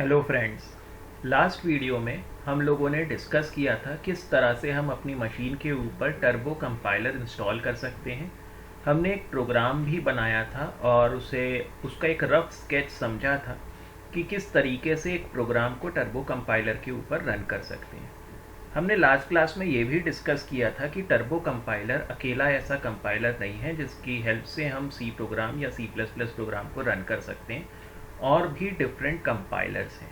Hello friends. Last video में हम लोगों ने डिस्कस किया था किस तरह से हम अपनी मशीन के ऊपर टर्बो कंपाइलर इंस्टॉल कर सकते हैं। हमने एक प्रोग्राम भी बनाया था और उसका एक रफ स्केच समझा था कि किस तरीके से एक प्रोग्राम को टर्बो कंपाइलर के ऊपर रन कर सकते हैं। हमने लास्ट क्लास में ये भी डिस्कस किया था कि टर्बो कंपाइलर अकेला ऐसा कंपाइलर नहीं है जिसकी हेल्प से हम सी प्रोग्राम या सी प्लस प्लस प्रोग्राम को रन कर सकते हैं, और भी डिफरेंट कंपाइलर्स हैं।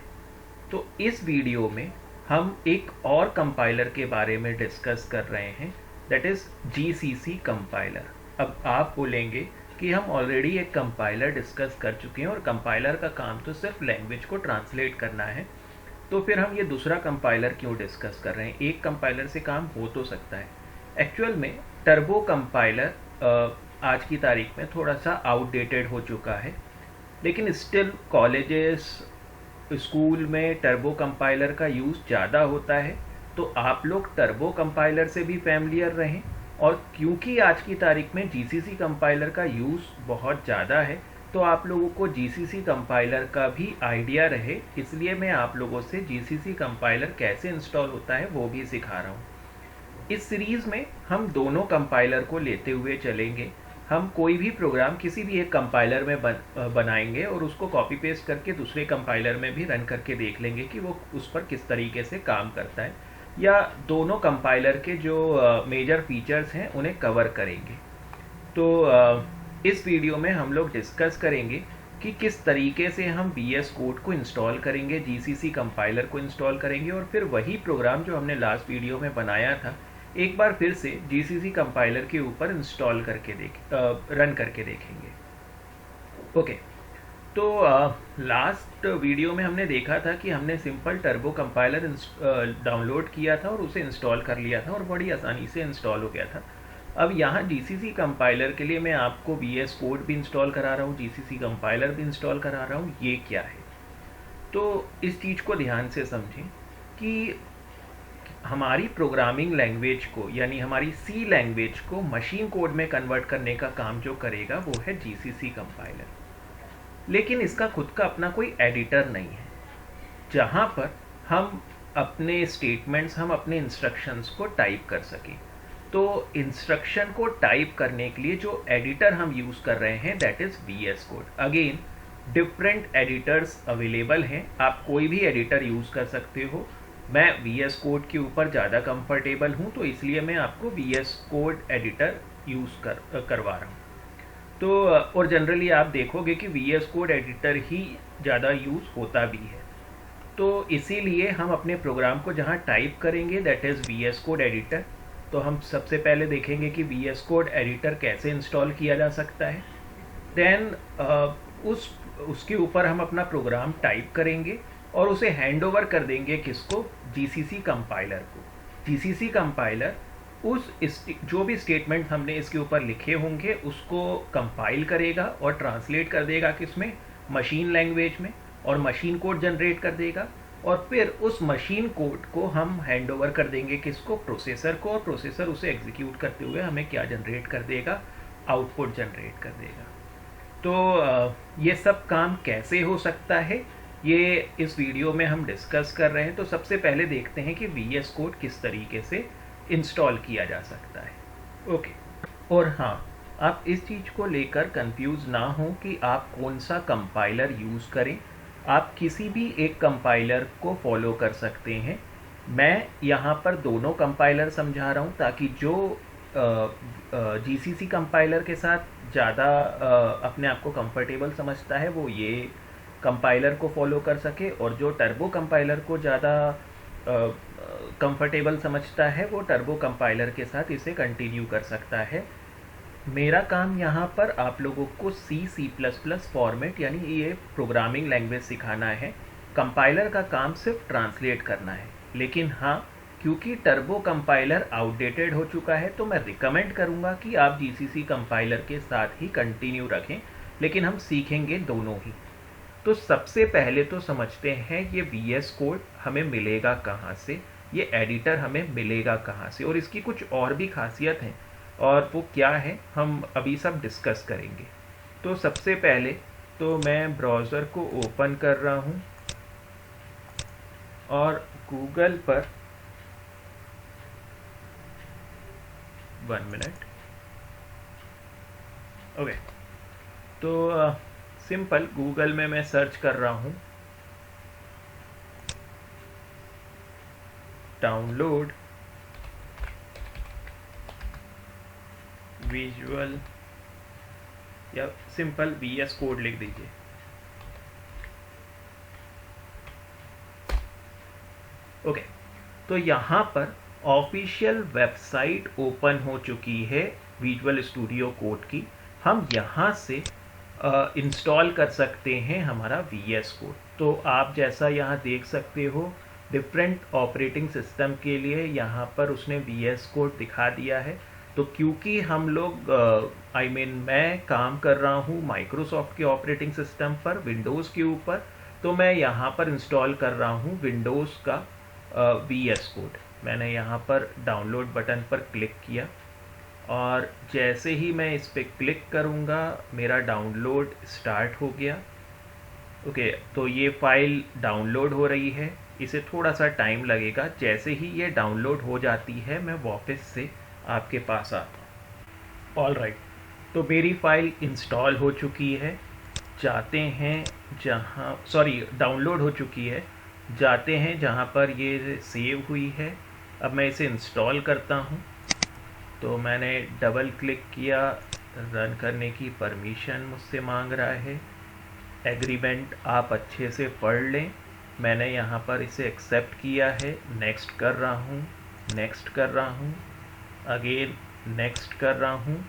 तो इस वीडियो में हम एक और कंपाइलर के बारे में डिस्कस कर रहे हैं, दैट इज़ जीसीसी कंपाइलर। अब आप बोलेंगे कि हम ऑलरेडी एक कंपाइलर डिस्कस कर चुके हैं और कंपाइलर का काम तो सिर्फ लैंग्वेज को ट्रांसलेट करना है, तो फिर हम ये दूसरा कंपाइलर क्यों डिस्कस कर रहे हैं? एक कंपाइलर से काम हो तो सकता है। एक्चुअल में टर्बो कंपाइलर आज की तारीख में थोड़ा सा आउटडेटेड हो चुका है, लेकिन स्टिल कॉलेजेस स्कूल में टर्बो कंपाइलर का यूज़ ज़्यादा होता है। तो आप लोग टर्बो कंपाइलर से भी फैमिलियर रहें, और क्योंकि आज की तारीख में जीसीसी कंपाइलर का यूज़ बहुत ज़्यादा है तो आप लोगों को जीसीसी कंपाइलर का भी आइडिया रहे, इसलिए मैं आप लोगों से जीसीसी कंपाइलर कैसे इंस्टॉल होता है वो भी सिखा रहा हूँ। इस सीरीज़ में हम दोनों कंपाइलर को लेते हुए चलेंगे। हम कोई भी प्रोग्राम किसी भी एक कंपाइलर में बनाएंगे और उसको कॉपी पेस्ट करके दूसरे कंपाइलर में भी रन करके देख लेंगे कि वो उस पर किस तरीके से काम करता है, या दोनों कंपाइलर के जो मेजर फीचर्स हैं उन्हें कवर करेंगे। तो इस वीडियो में हम लोग डिस्कस करेंगे कि किस तरीके से हम VS कोड को इंस्टॉल करेंगे, जीसीसी कंपाइलर को इंस्टॉल करेंगे, और फिर वही प्रोग्राम जो हमने लास्ट वीडियो में बनाया था एक बार फिर से जीसीसी कंपाइलर के ऊपर इंस्टॉल करके रन करके देखेंगे। ओके, तो लास्ट वीडियो में हमने देखा था कि हमने सिंपल टर्बो कंपाइलर डाउनलोड किया था और उसे इंस्टॉल कर लिया था और बड़ी आसानी से इंस्टॉल हो गया था। अब यहाँ जीसीसी कंपाइलर के लिए मैं आपको VS कोड भी इंस्टॉल करा रहा हूँ, जीसीसी कंपाइलर भी इंस्टॉल करा रहा हूँ। ये क्या है? तो इस चीज़ को ध्यान से समझें कि हमारी प्रोग्रामिंग लैंग्वेज को, यानी हमारी सी लैंग्वेज को मशीन कोड में कन्वर्ट करने का काम जो करेगा वो है जीसीसी कंपाइलर। लेकिन इसका खुद का अपना कोई एडिटर नहीं है जहाँ पर हम अपने स्टेटमेंट्स, हम अपने इंस्ट्रक्शंस को टाइप कर सकें। तो इंस्ट्रक्शन को टाइप करने के लिए जो एडिटर हम यूज़ कर रहे हैं that is VS code. Again different editors available हैं, आप कोई भी एडिटर यूज़ कर सकते हो। मैं VS कोड के ऊपर ज़्यादा कंफर्टेबल हूँ तो इसलिए मैं आपको VS कोड एडिटर यूज़ करवा रहा हूँ। तो और जनरली आप देखोगे कि VS कोड एडिटर ही ज़्यादा यूज़ होता भी है। तो इसीलिए हम अपने प्रोग्राम को जहाँ टाइप करेंगे that is VS code editor. तो हम सबसे पहले देखेंगे कि VS कोड एडिटर कैसे इंस्टॉल किया जा सकता है। देन उसके ऊपर हम अपना प्रोग्राम टाइप करेंगे और उसे हैंड ओवर कर देंगे किसको? जीसीसी कंपाइलर को। जीसीसी कंपाइलर जो भी स्टेटमेंट हमने इसके ऊपर लिखे होंगे उसको कंपाइल करेगा और ट्रांसलेट कर देगा किसमें? मशीन लैंग्वेज में, और मशीन कोड जनरेट कर देगा। और फिर उस मशीन कोड को हम हैंड ओवर कर देंगे किसको? प्रोसेसर को, और प्रोसेसर उसे एग्जीक्यूट करते हुए हमें क्या जनरेट कर देगा? आउटपुट जनरेट कर देगा। तो ये सब काम कैसे हो सकता है ये इस वीडियो में हम डिस्कस कर रहे हैं। तो सबसे पहले देखते हैं कि VS कोड किस तरीके से इंस्टॉल किया जा सकता है। ओके, और हाँ, आप इस चीज़ को लेकर कंफ्यूज ना हो कि आप कौन सा कंपाइलर यूज़ करें। आप किसी भी एक कंपाइलर को फॉलो कर सकते हैं। मैं यहाँ पर दोनों कंपाइलर समझा रहा हूँ ताकि जो जीसीसी कंपाइलर के साथ ज़्यादा अपने आप को कंफर्टेबल समझता है वो ये कंपाइलर को फॉलो कर सके, और जो टर्बो कंपाइलर को ज़्यादा कंफर्टेबल समझता है वो टर्बो कंपाइलर के साथ इसे कंटिन्यू कर सकता है। मेरा काम यहाँ पर आप लोगों को C++ फॉर्मेट यानी ये प्रोग्रामिंग लैंग्वेज सिखाना है। कंपाइलर का काम सिर्फ ट्रांसलेट करना है। लेकिन हाँ, क्योंकि टर्बो कंपाइलर आउटडेटेड हो चुका है तो मैं रिकमेंड करूँगा कि आप जीसीसी कंपाइलर के साथ ही कंटिन्यू रखें, लेकिन हम सीखेंगे दोनों ही। तो सबसे पहले तो समझते हैं ये VS कोड हमें मिलेगा कहाँ से, ये एडिटर हमें मिलेगा कहाँ से, और इसकी कुछ और भी खासियत हैं, और वो क्या है हम अभी सब डिस्कस करेंगे। तो सबसे पहले तो मैं ब्राउज़र को ओपन कर रहा हूँ और गूगल पर 1 मिनट। ओके, तो सिंपल गूगल में मैं सर्च कर रहा हूँ डाउनलोड विजुअल, या सिंपल VS कोड लिख दीजिए। ओके, तो यहाँ पर ऑफिशियल वेबसाइट ओपन हो चुकी है विजुअल स्टूडियो कोड की। हम यहाँ से इंस्टॉल कर सकते हैं हमारा VS कोड। तो आप जैसा यहाँ देख सकते हो, डिफरेंट ऑपरेटिंग सिस्टम के लिए यहाँ पर उसने VS कोड दिखा दिया है। तो क्योंकि हम लोग मैं काम कर रहा हूँ माइक्रोसॉफ्ट के ऑपरेटिंग सिस्टम पर, विंडोज़ के ऊपर, तो मैं यहाँ पर इंस्टॉल कर रहा हूँ विंडोज़ का VS कोड। मैंने यहाँ पर डाउनलोड बटन पर क्लिक किया और जैसे ही मैं इस पर क्लिक करूँगा मेरा डाउनलोड स्टार्ट हो गया। ओके, तो ये फाइल डाउनलोड हो रही है, इसे थोड़ा सा टाइम लगेगा। जैसे ही ये डाउनलोड हो जाती है मैं वापस से आपके पास आता हूँ। ऑल राइट, तो मेरी फाइल इंस्टॉल हो चुकी है। जाते हैं जहाँ, सॉरी, डाउनलोड हो चुकी है। जाते हैं जहाँ पर ये सेव हुई है। अब मैं इसे इंस्टॉल करता हूँ। तो मैंने डबल क्लिक किया, रन करने की परमिशन मुझसे मांग रहा है। एग्रीमेंट आप अच्छे से पढ़ लें। मैंने यहाँ पर इसे एक्सेप्ट किया है, नेक्स्ट कर रहा हूँ, नेक्स्ट कर रहा हूँ, अगेन नेक्स्ट कर रहा हूँ।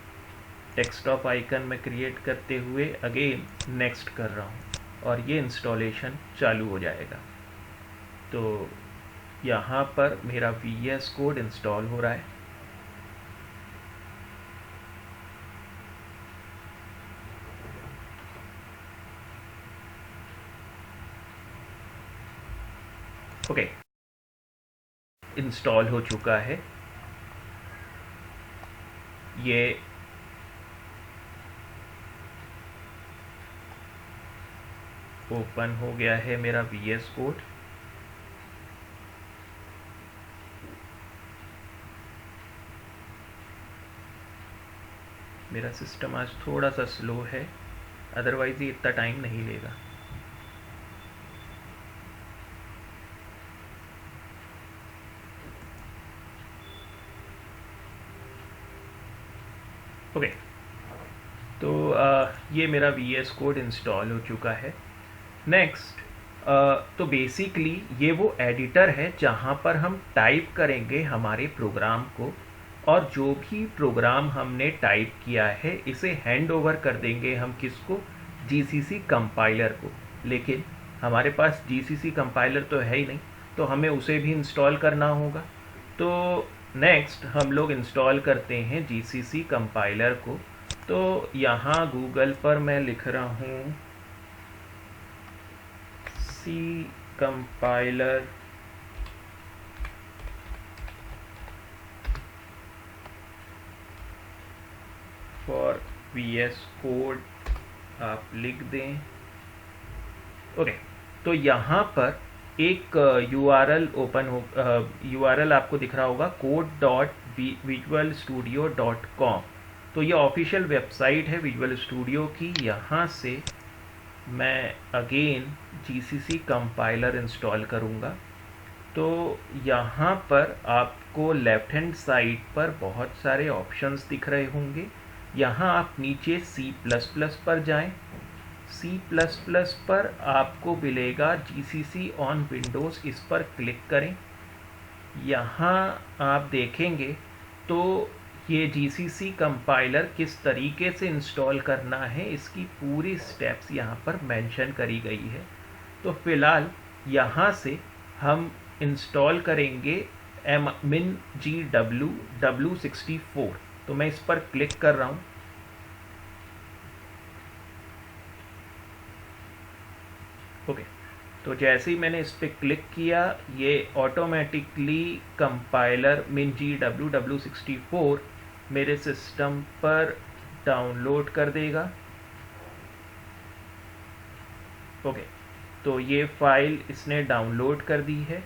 डेस्कटॉप आइकन में क्रिएट करते हुए अगेन नेक्स्ट कर रहा हूँ और ये इंस्टॉलेशन चालू हो जाएगा। तो यहाँ पर मेरा VS कोड इंस्टॉल हो रहा है। ओके, इंस्टॉल हो चुका है। ये ओपन हो गया है मेरा VS कोड। मेरा सिस्टम आज थोड़ा सा स्लो है, अदरवाइज ये इतना टाइम नहीं लेगा। ओके, तो ये मेरा VS कोड इंस्टॉल हो चुका है। नेक्स्ट, तो बेसिकली ये वो एडिटर है जहाँ पर हम टाइप करेंगे हमारे प्रोग्राम को, और जो भी प्रोग्राम हमने टाइप किया है इसे हैंड ओवर कर देंगे हम किसको, GCC कंपाइलर को। लेकिन हमारे पास GCC कंपाइलर तो है ही नहीं, तो हमें उसे भी इंस्टॉल करना होगा। तो नेक्स्ट हम लोग इंस्टॉल करते हैं GCC कंपाइलर को। तो यहाँ गूगल पर मैं लिख रहा हूँ C compiler for VS code आप लिख दें। ओके, तो यहाँ पर एक URL ओपन हो, URL आपको दिख रहा होगा code.visualstudio.com। तो ये ऑफिशियल वेबसाइट है विजुअल स्टूडियो की। यहाँ से मैं अगेन GCC कंपाइलर इंस्टॉल करूँगा। तो यहाँ पर आपको लेफ्ट हैंड साइड पर बहुत सारे ऑप्शंस दिख रहे होंगे। यहाँ आप नीचे C++ पर जाएं। C++ पर आपको मिलेगा GCC ऑन विंडोज़, इस पर क्लिक करें। यहाँ आप देखेंगे तो ये GCC कंपाइलर किस तरीके से इंस्टॉल करना है इसकी पूरी स्टेप्स यहाँ पर मेंशन करी गई है। तो फिलहाल यहाँ से हम इंस्टॉल करेंगे MinGW W64। तो मैं इस पर क्लिक कर रहा हूँ। ओके, तो जैसे ही मैंने इस पर क्लिक किया ये ऑटोमेटिकली कंपाइलर MinGW W64 मेरे सिस्टम पर डाउनलोड कर देगा। ओके, तो ये फाइल इसने डाउनलोड कर दी है।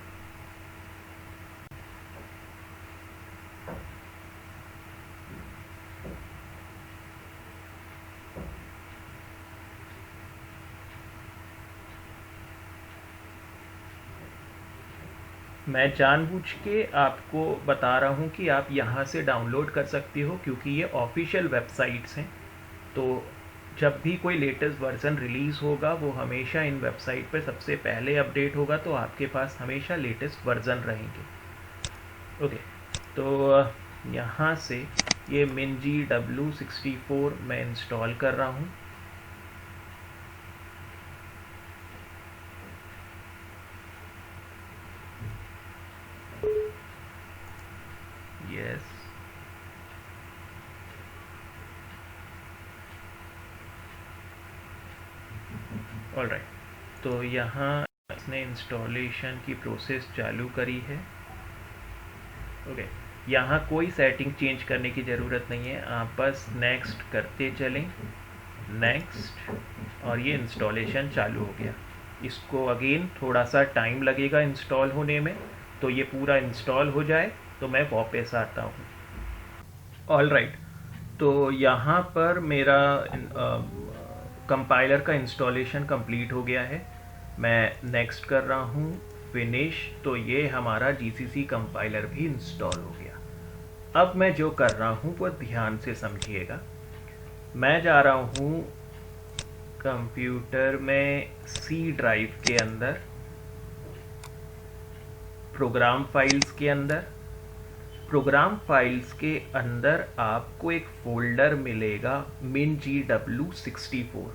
मैं जानबूझ के आपको बता रहा हूँ कि आप यहाँ से डाउनलोड कर सकते हो, क्योंकि ये ऑफिशियल वेबसाइट्स हैं। तो जब भी कोई लेटेस्ट वर्जन रिलीज़ होगा वो हमेशा इन वेबसाइट पर सबसे पहले अपडेट होगा, तो आपके पास हमेशा लेटेस्ट वर्जन रहेंगे। ओके, तो यहाँ से ये MinGW64 मैं इंस्टॉल कर रहा हूँ। Yes, alright. तो यहाँ इसने इंस्टॉलेशन की प्रोसेस चालू करी है। ओके, यहाँ कोई सेटिंग चेंज करने की ज़रूरत नहीं है, आप बस नेक्स्ट करते चलें, नेक्स्ट, और ये इंस्टॉलेशन चालू हो गया। इसको अगेन थोड़ा सा टाइम लगेगा इंस्टॉल होने में, तो ये पूरा इंस्टॉल हो जाए तो मैं वापस आता हूँ। ऑलराइट, तो यहाँ पर मेरा कंपाइलर का इंस्टॉलेशन कंप्लीट हो गया है। मैं नेक्स्ट कर रहा हूँ, फिनिश, तो ये हमारा GCC कंपाइलर भी इंस्टॉल हो गया। अब मैं जो कर रहा हूँ वो ध्यान से समझिएगा। मैं जा रहा हूँ कंप्यूटर में C ड्राइव के अंदर, प्रोग्राम फाइल्स के अंदर। प्रोग्राम फाइल्स के अंदर आपको एक फोल्डर मिलेगा MinGW64।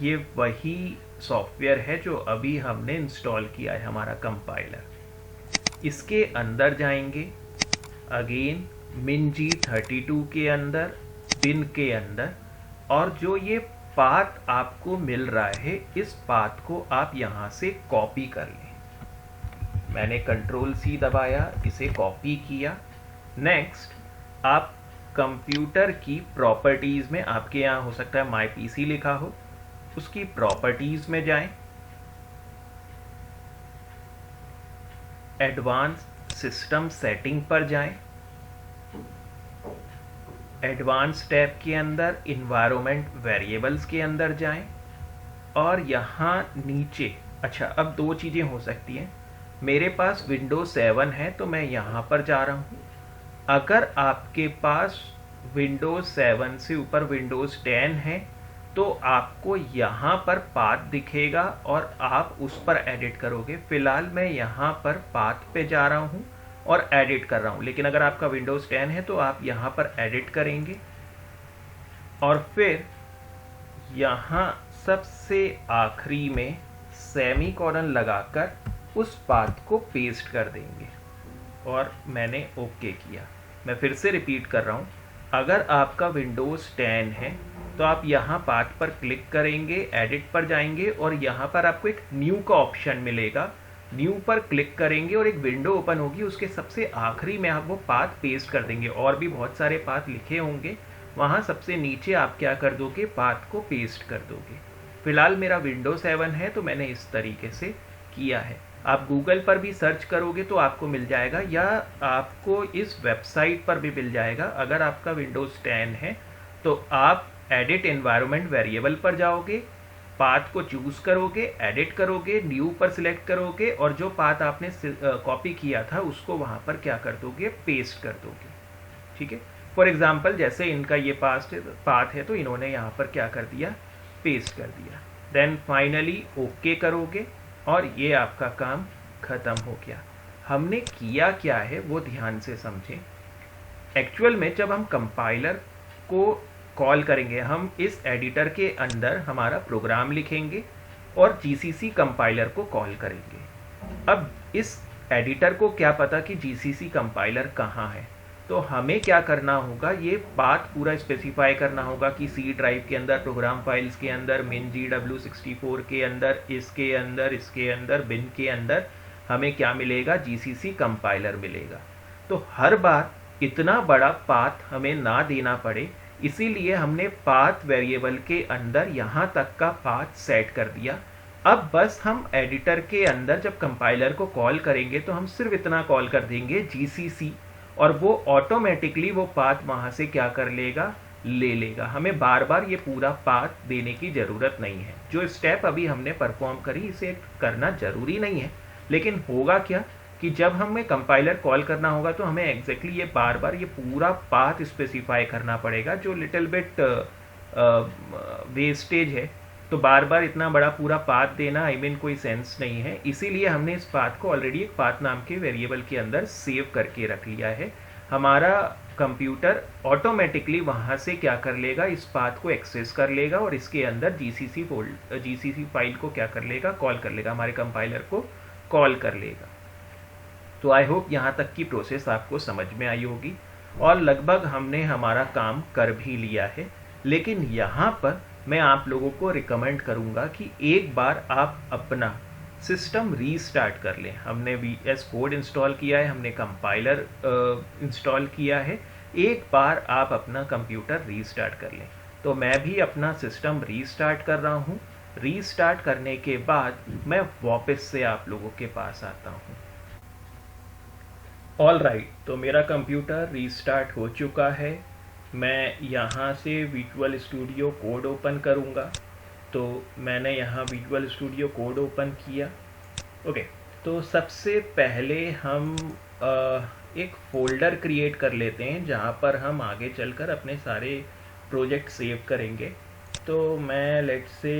ये वही सॉफ्टवेयर है जो अभी हमने इंस्टॉल किया है, हमारा कंपाइलर। इसके अंदर जाएंगे, अगेन MinG32 के अंदर, बिन के अंदर, और जो ये पाथ आपको मिल रहा है, इस पाथ को आप यहाँ से कॉपी कर लें। मैंने Ctrl+C दबाया, इसे कॉपी किया। नेक्स्ट, आप कंप्यूटर की प्रॉपर्टीज़ में, आपके यहाँ हो सकता है माई PC लिखा हो, उसकी प्रॉपर्टीज़ में जाएं, एडवांस सिस्टम सेटिंग पर जाएं, एडवांस टैब के अंदर इन्वायरमेंट वेरिएबल्स के अंदर जाएं, और यहाँ नीचे, अच्छा अब दो चीज़ें हो सकती हैं। मेरे पास Windows 7 है तो मैं यहाँ पर जा रहा हूँ। अगर आपके पास Windows 7 से ऊपर Windows 10 है तो आपको यहाँ पर पाथ दिखेगा और आप उस पर एडिट करोगे। फिलहाल मैं यहाँ पर पाथ पे जा रहा हूँ और एडिट कर रहा हूँ, लेकिन अगर आपका Windows 10 है तो आप यहाँ पर एडिट करेंगे और फिर यहाँ सबसे आखिरी में सेमीकोलन लगाकर उस पाथ को पेस्ट कर देंगे, और मैंने ओके किया। मैं फिर से रिपीट कर रहा हूँ, अगर आपका Windows 10 है तो आप यहाँ पाथ पर क्लिक करेंगे, एडिट पर जाएंगे और यहाँ पर आपको एक न्यू का ऑप्शन मिलेगा। न्यू पर क्लिक करेंगे और एक विंडो ओपन होगी, उसके सबसे आखिरी में आप वो पाथ पेस्ट कर देंगे। और भी बहुत सारे पाथ लिखे होंगे, वहाँ सबसे नीचे आप क्या कर दोगे, पाथ को पेस्ट कर दोगे। फिलहाल मेरा Windows 7 है तो मैंने इस तरीके से किया है। आप गूगल पर भी सर्च करोगे तो आपको मिल जाएगा, या आपको इस वेबसाइट पर भी मिल जाएगा। अगर आपका Windows 10 है तो आप एडिट एनवायरनमेंट वेरिएबल पर जाओगे, पाथ को चूज करोगे, एडिट करोगे, न्यू पर सिलेक्ट करोगे और जो पाथ आपने कॉपी किया था उसको वहाँ पर क्या कर दोगे, पेस्ट कर दोगे। ठीक है, फॉर एग्जाम्पल जैसे इनका ये पाथ है तो इन्होंने यहाँ पर क्या कर दिया, पेस्ट कर दिया। देन फाइनली ओके करोगे और ये आपका काम ख़त्म हो गया। हमने किया क्या है वो ध्यान से समझें। एक्चुअल में जब हम कंपाइलर को कॉल करेंगे, हम इस एडिटर के अंदर हमारा प्रोग्राम लिखेंगे और GCC कंपाइलर को कॉल करेंगे। अब इस एडिटर को क्या पता कि GCC कंपाइलर कहाँ है, तो हमें क्या करना होगा, ये पाथ पूरा स्पेसिफाई करना होगा कि C ड्राइव के अंदर, प्रोग्राम फाइल्स के अंदर, MinGW64 के अंदर, इसके अंदर, बिन के अंदर हमें क्या मिलेगा, GCC कंपाइलर मिलेगा। तो हर बार इतना बड़ा पाथ हमें ना देना पड़े, इसीलिए हमने पाथ वेरिएबल के अंदर यहाँ तक का पाथ सेट कर दिया। अब बस हम एडिटर के अंदर जब कंपाइलर को कॉल करेंगे तो हम सिर्फ इतना कॉल कर देंगे GCC, और वो ऑटोमेटिकली वो पाथ वहाँ से क्या कर लेगा, ले लेगा। हमें बार बार ये पूरा पाथ देने की ज़रूरत नहीं है। जो स्टेप अभी हमने परफॉर्म करी इसे करना ज़रूरी नहीं है, लेकिन होगा क्या कि कि जब हमें कंपाइलर कॉल करना होगा तो हमें एग्जैक्टली ये बार बार ये पूरा पाथ स्पेसिफाई करना पड़ेगा, जो लिटिल बिट वेस्टेज है। तो बार बार इतना बड़ा पूरा पाथ देना कोई सेंस नहीं है। इसीलिए हमने इस पाथ को ऑलरेडी एक पाथ नाम के वेरिएबल के अंदर सेव करके रख लिया है। हमारा कंप्यूटर ऑटोमेटिकली वहाँ से क्या कर लेगा, इस पाथ को एक्सेस कर लेगा और इसके अंदर जीसीसी फाइल को क्या कर लेगा, कॉल कर लेगा, हमारे कंपाइलर को कॉल कर लेगा। तो आई होप यहाँ तक की प्रोसेस आपको समझ में आई होगी और लगभग हमने हमारा काम कर भी लिया है। लेकिन यहाँ पर मैं आप लोगों को रिकमेंड करूँगा कि एक बार आप अपना सिस्टम रीस्टार्ट कर लें। हमने VS कोड इंस्टॉल किया है, हमने कंपाइलर इंस्टॉल किया है, एक बार आप अपना कंप्यूटर रीस्टार्ट कर लें। तो मैं भी अपना सिस्टम रीस्टार्ट कर रहा हूँ। रीस्टार्ट करने के बाद मैं वापस से आप लोगों के पास आता हूँ। ऑल राइट, तो मेरा कंप्यूटर रीस्टार्ट हो चुका है। मैं यहाँ से विजुअल स्टूडियो कोड ओपन करूँगा। तो मैंने यहाँ विजुअल स्टूडियो कोड ओपन किया। ओके, तो सबसे पहले हम एक फ़ोल्डर क्रिएट कर लेते हैं जहाँ पर हम आगे चलकर अपने सारे प्रोजेक्ट सेव करेंगे। तो मैं लेट्स से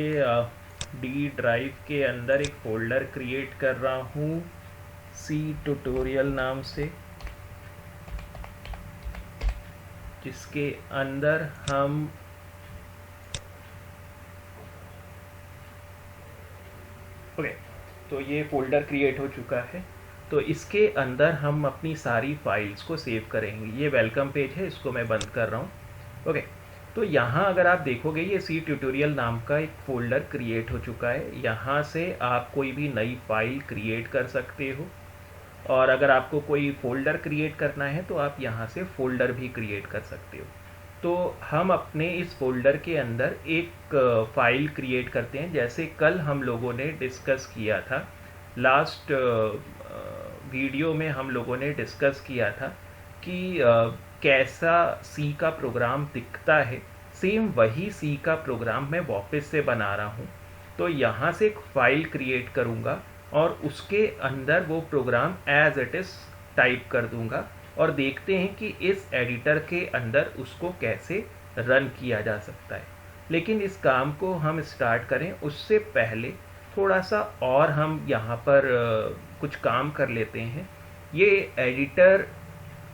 डी ड्राइव के अंदर एक फ़ोल्डर क्रिएट कर रहा हूँ C ट्यूटोरियल नाम से, जिसके अंदर हम ओके, तो ये फ़ोल्डर क्रिएट हो चुका है। तो इसके अंदर हम अपनी सारी फाइल्स को सेव करेंगे। ये वेलकम पेज है, इसको मैं बंद कर रहा हूँ। ओके, तो यहाँ अगर आप देखोगे ये C ट्यूटोरियल नाम का एक फ़ोल्डर क्रिएट हो चुका है। यहाँ से आप कोई भी नई फाइल क्रिएट कर सकते हो और अगर आपको कोई फ़ोल्डर क्रिएट करना है तो आप यहाँ से फ़ोल्डर भी क्रिएट कर सकते हो। तो हम अपने इस फ़ोल्डर के अंदर एक फ़ाइल क्रिएट करते हैं, जैसे कल हम लोगों ने डिस्कस किया था। लास्ट वीडियो में हम लोगों ने डिस्कस किया था कि कैसा C का प्रोग्राम दिखता है। सेम वही C का प्रोग्राम मैं वापस से बना रहा हूँ। तो यहाँ से एक फ़ाइल क्रिएट करूँगा और उसके अंदर वो program as it is type कर दूँगा और देखते हैं कि इस एडिटर के अंदर उसको कैसे रन किया जा सकता है। लेकिन इस काम को हम स्टार्ट करें उससे पहले थोड़ा सा और हम यहाँ पर कुछ काम कर लेते हैं। ये एडिटर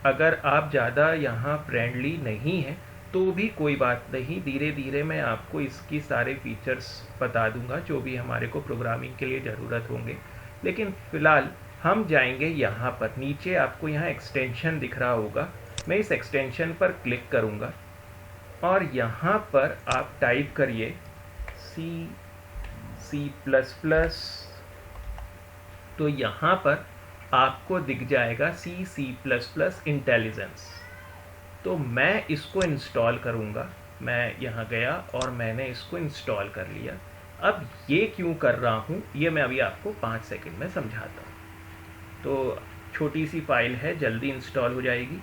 अगर आप ज़्यादा यहाँ फ्रेंडली नहीं है तो भी कोई बात नहीं, धीरे धीरे मैं आपको इसकी सारे फीचर्स बता दूंगा जो भी हमारे को प्रोग्रामिंग के लिए ज़रूरत होंगे। लेकिन फ़िलहाल हम जाएंगे यहाँ पर, नीचे आपको यहाँ एक्सटेंशन दिख रहा होगा। मैं इस एक्सटेंशन पर क्लिक करूँगा और यहाँ पर आप टाइप करिए C++। तो यहाँ पर आपको दिख जाएगा C++ इंटेलिजेंस। तो मैं इसको इंस्टॉल करूँगा। मैं यहाँ गया और मैंने इसको इंस्टॉल कर लिया। अब ये क्यों कर रहा हूँ ये मैं अभी आपको 5 सेकंड में समझाता हूँ। तो छोटी सी फाइल है, जल्दी इंस्टॉल हो जाएगी।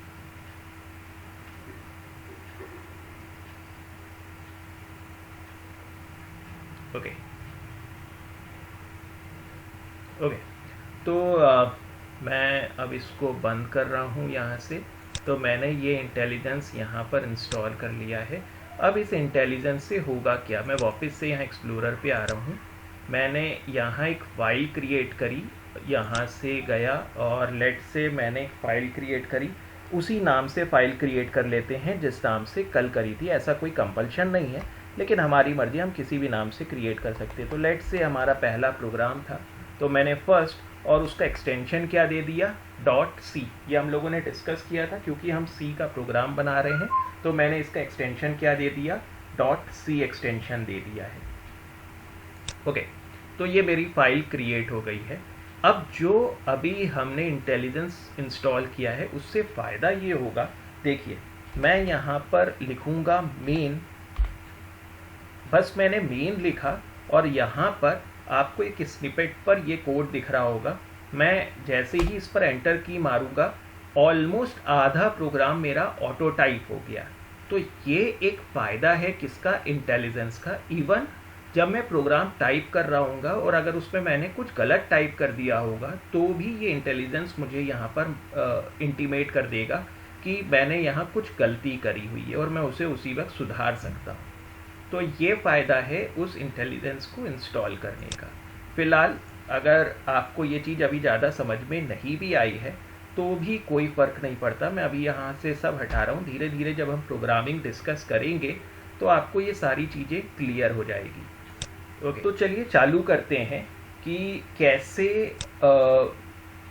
ओके, तो मैं अब इसको बंद कर रहा हूँ यहाँ से। तो मैंने ये इंटेलिजेंस यहाँ पर इंस्टॉल कर लिया है। अब इस इंटेलिजेंस से होगा क्या, मैं वापस से यहाँ एक्सप्लोरर पे आ रहा हूँ। मैंने यहाँ एक फ़ाइल क्रिएट करी, यहाँ से गया और लेट से मैंने एक फ़ाइल क्रिएट करी, उसी नाम से फ़ाइल क्रिएट कर लेते हैं जिस नाम से कल करी थी। ऐसा कोई कंपल्शन नहीं है, लेकिन हमारी मर्ज़ी, हम किसी भी नाम से क्रिएट कर सकते हैं। तो लेट से हमारा पहला प्रोग्राम था, तो मैंने फर्स्ट और उसका एक्सटेंशन क्या दे दिया, .c। ये हम लोगों ने डिस्कस किया था, क्योंकि हम C का प्रोग्राम बना रहे हैं तो मैंने इसका एक्सटेंशन क्या दे दिया, .c एक्सटेंशन दे दिया है। ओके, तो ये मेरी फाइल क्रिएट हो गई है। अब जो अभी हमने इंटेलिजेंस इंस्टॉल किया है उससे फ़ायदा ये होगा, देखिए मैं यहाँ पर लिखूँगा मेन, बस मैंने मेन लिखा और यहाँ पर आपको एक स्निपेट पर ये कोड दिख रहा होगा। मैं जैसे ही इस पर एंटर की मारूंगा ऑलमोस्ट आधा प्रोग्राम मेरा ऑटो टाइप हो गया। तो ये एक फ़ायदा है किसका, इंटेलिजेंस का। इवन जब मैं प्रोग्राम टाइप कर रहा हूँगा और अगर उसमें मैंने कुछ गलत टाइप कर दिया होगा तो भी ये इंटेलिजेंस मुझे यहाँ पर इंटीमेट कर देगा कि मैंने यहाँ कुछ गलती करी हुई है और मैं उसे उसी वक्त सुधार सकता हूँ। तो ये फ़ायदा है उस इंटेलिजेंस को इंस्टॉल करने का। फ़िलहाल अगर आपको ये चीज़ अभी ज़्यादा समझ में नहीं भी आई है तो भी कोई फ़र्क नहीं पड़ता, मैं अभी यहाँ से सब हटा रहा हूँ। धीरे धीरे जब हम प्रोग्रामिंग डिस्कस करेंगे तो आपको ये सारी चीज़ें क्लियर हो जाएगी। ओके, तो चलिए चालू करते हैं कि कैसे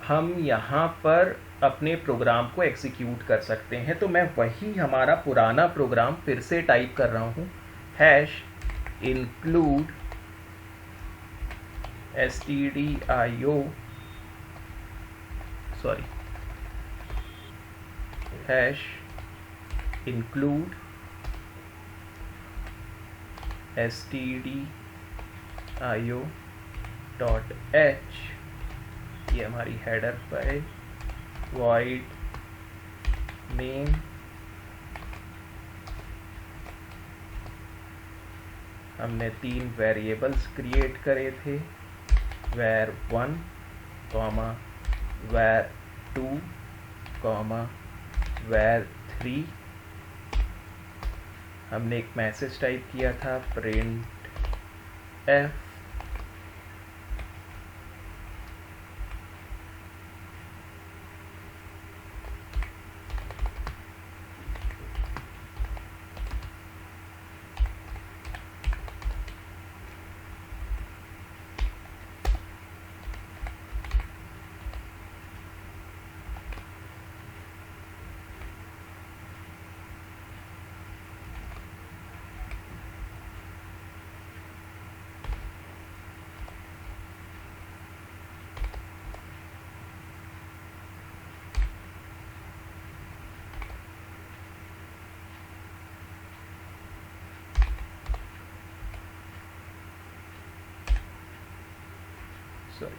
हम यहाँ पर अपने प्रोग्राम को एग्जीक्यूट कर सकते हैं। तो मैं वही हमारा पुराना प्रोग्राम फिर से टाइप कर रहा हूँ, hash include hash include stdio.h, ये हमारी हेडर फाइल, void name, हमने 3 वेरिएबल्स क्रिएट करे थे, var1, var2, var3। हमने एक मैसेज टाइप किया था प्रिंट f, सॉरी,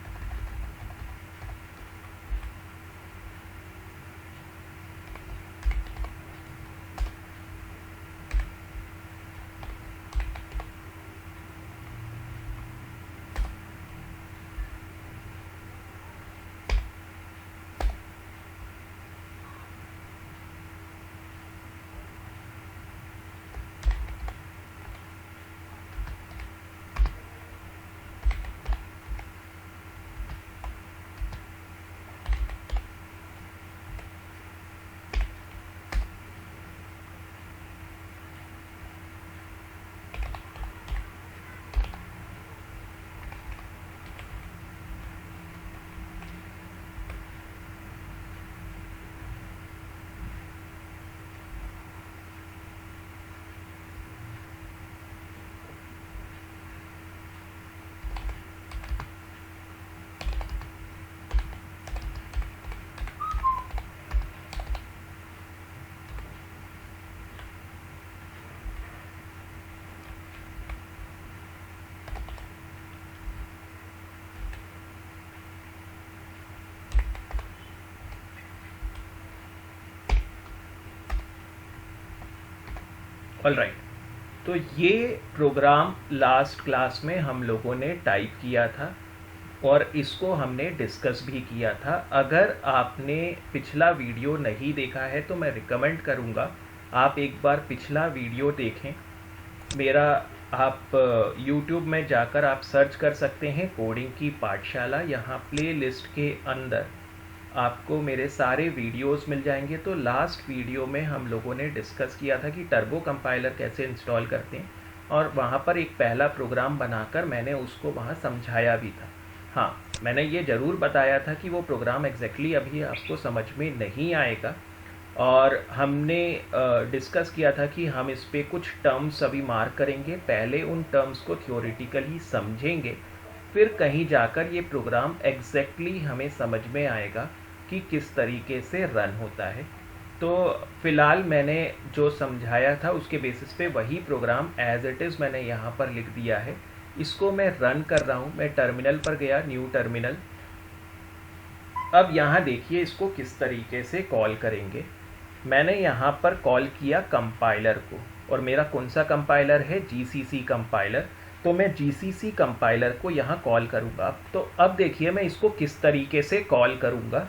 ऑलराइट। तो ये प्रोग्राम लास्ट क्लास में हम लोगों ने टाइप किया था और इसको हमने डिस्कस भी किया था। अगर आपने पिछला वीडियो नहीं देखा है तो मैं रिकमेंड करूँगा आप एक बार पिछला वीडियो देखें मेरा। आप YouTube में जाकर आप सर्च कर सकते हैं कोडिंग की पाठशाला, यहाँ प्लेलिस्ट के अंदर आपको मेरे सारे वीडियोस मिल जाएंगे। तो लास्ट वीडियो में हम लोगों ने डिस्कस किया था कि टर्बो कंपाइलर कैसे इंस्टॉल करते हैं और वहाँ पर एक पहला प्रोग्राम बनाकर मैंने उसको वहाँ समझाया भी था। हाँ, मैंने ये ज़रूर बताया था कि वो प्रोग्राम एग्जैक्टली अभी आपको समझ में नहीं आएगा और हमने डिस्कस किया था कि हम इस पर कुछ टर्म्स अभी मार्क करेंगे, पहले उन टर्म्स को थ्योरेटिकली समझेंगे, फिर कहीं जाकर ये प्रोग्राम एग्जैक्टली हमें समझ में आएगा कि किस तरीके से रन होता है। तो फ़िलहाल मैंने जो समझाया था उसके बेसिस पे वही प्रोग्राम एज इट इज़ मैंने यहाँ पर लिख दिया है। इसको मैं रन कर रहा हूँ। मैं टर्मिनल पर गया, न्यू टर्मिनल। अब यहाँ देखिए इसको किस तरीके से कॉल करेंगे। मैंने यहाँ पर कॉल किया कंपाइलर को और मेरा कौन सा कंपाइलर है, GCC कंपाइलर। तो मैं GCC कंपाइलर को यहाँ कॉल करूँगा। तो अब देखिए मैं इसको किस तरीके से कॉल करूँगा।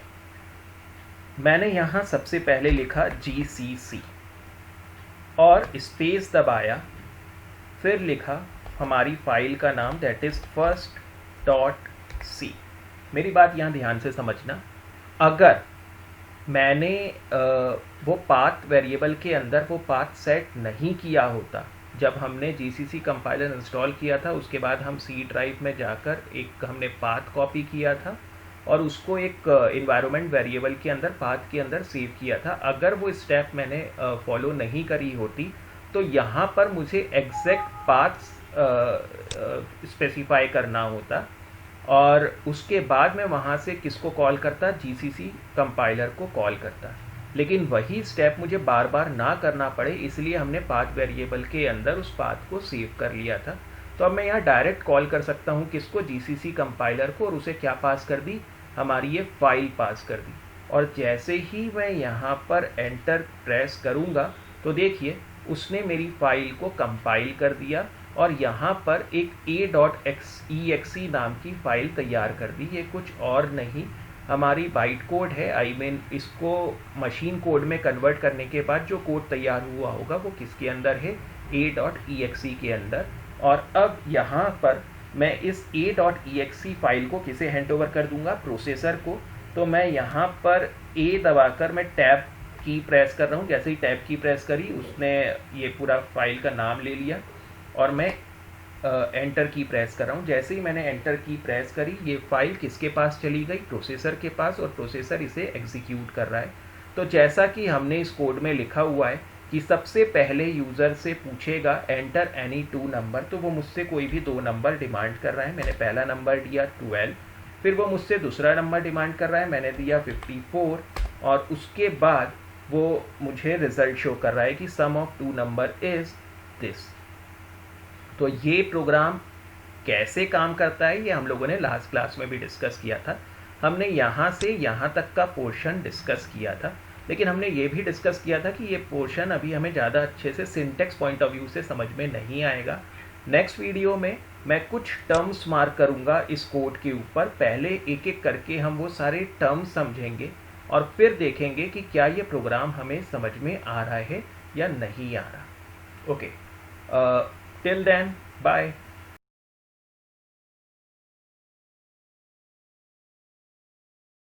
मैंने यहाँ सबसे पहले लिखा GCC और स्पेस दबाया, फिर लिखा हमारी फाइल का नाम दैट इज़ first.c। मेरी बात यहाँ ध्यान से समझना, अगर मैंने वो पाथ वेरिएबल के अंदर वो पाथ सेट नहीं किया होता, जब हमने GCC कंपाइलर इंस्टॉल किया था उसके बाद हम C ड्राइव में जाकर एक हमने पाथ कॉपी किया था और उसको एक इन्वायरमेंट वेरिएबल के अंदर पाथ के अंदर सेव किया था। अगर वो स्टेप मैंने फॉलो नहीं करी होती तो यहाँ पर मुझे एग्जैक्ट पाथ स्पेसिफाई करना होता और उसके बाद मैं वहाँ से किसको कॉल करता, GCC कंपाइलर को कॉल करता। लेकिन वही स्टेप मुझे बार बार ना करना पड़े, इसलिए हमने पाथ वेरिएबल के अंदर उस पाथ को सेव कर लिया था। तो अब मैं यहाँ डायरेक्ट कॉल कर सकता हूँ किसको, GCC कंपाइलर को, और उसे क्या पास कर दी, हमारी ये फाइल पास कर दी। और जैसे ही मैं यहाँ पर एंटर प्रेस करूँगा तो देखिए उसने मेरी फाइल को कंपाइल कर दिया और यहाँ पर एक a.exe नाम की फाइल तैयार कर दी। ये कुछ और नहीं, हमारी बाइट कोड है। आई मीन इसको मशीन कोड में कन्वर्ट करने के बाद जो कोड तैयार हुआ होगा वो किसके अंदर है, a.exe के अंदर। और अब यहाँ पर मैं इस a.exe फाइल को किसे हैंड ओवर कर दूंगा, प्रोसेसर को। तो मैं यहाँ पर a दबाकर मैं टैब की प्रेस कर रहा हूँ। जैसे ही टैब की प्रेस करी उसने ये पूरा फाइल का नाम ले लिया और मैं एंटर की प्रेस कर रहा हूँ। जैसे ही मैंने एंटर की प्रेस करी ये फाइल किसके पास चली गई, प्रोसेसर के पास, और प्रोसेसर इसे एग्जीक्यूट कर रहा है। तो जैसा कि हमने इस कोड में लिखा हुआ है कि सबसे पहले यूज़र से पूछेगा एंटर एनी 2 नंबर, तो वो मुझसे कोई भी 2 नंबर डिमांड कर रहा है। मैंने पहला नंबर दिया 12, फिर वो मुझसे दूसरा नंबर डिमांड कर रहा है, मैंने दिया 54, और उसके बाद वो मुझे रिजल्ट शो कर रहा है कि सम ऑफ 2 नंबर इज़ दिस। तो ये प्रोग्राम कैसे काम करता है ये हम लोगों ने लास्ट क्लास में भी डिस्कस किया था। हमने यहाँ से यहाँ तक का पोर्शन डिस्कस किया था, लेकिन हमने ये भी डिस्कस किया था कि ये पोर्शन अभी हमें ज़्यादा अच्छे से सिंटेक्स पॉइंट ऑफ व्यू से समझ में नहीं आएगा। नेक्स्ट वीडियो में मैं कुछ टर्म्स मार्क करूँगा इस कोड के ऊपर। पहले एक एक करके हम वो सारे टर्म्स समझेंगे और फिर देखेंगे कि क्या ये प्रोग्राम हमें समझ में आ रहा है या नहीं आ रहा। Okay, till then bye.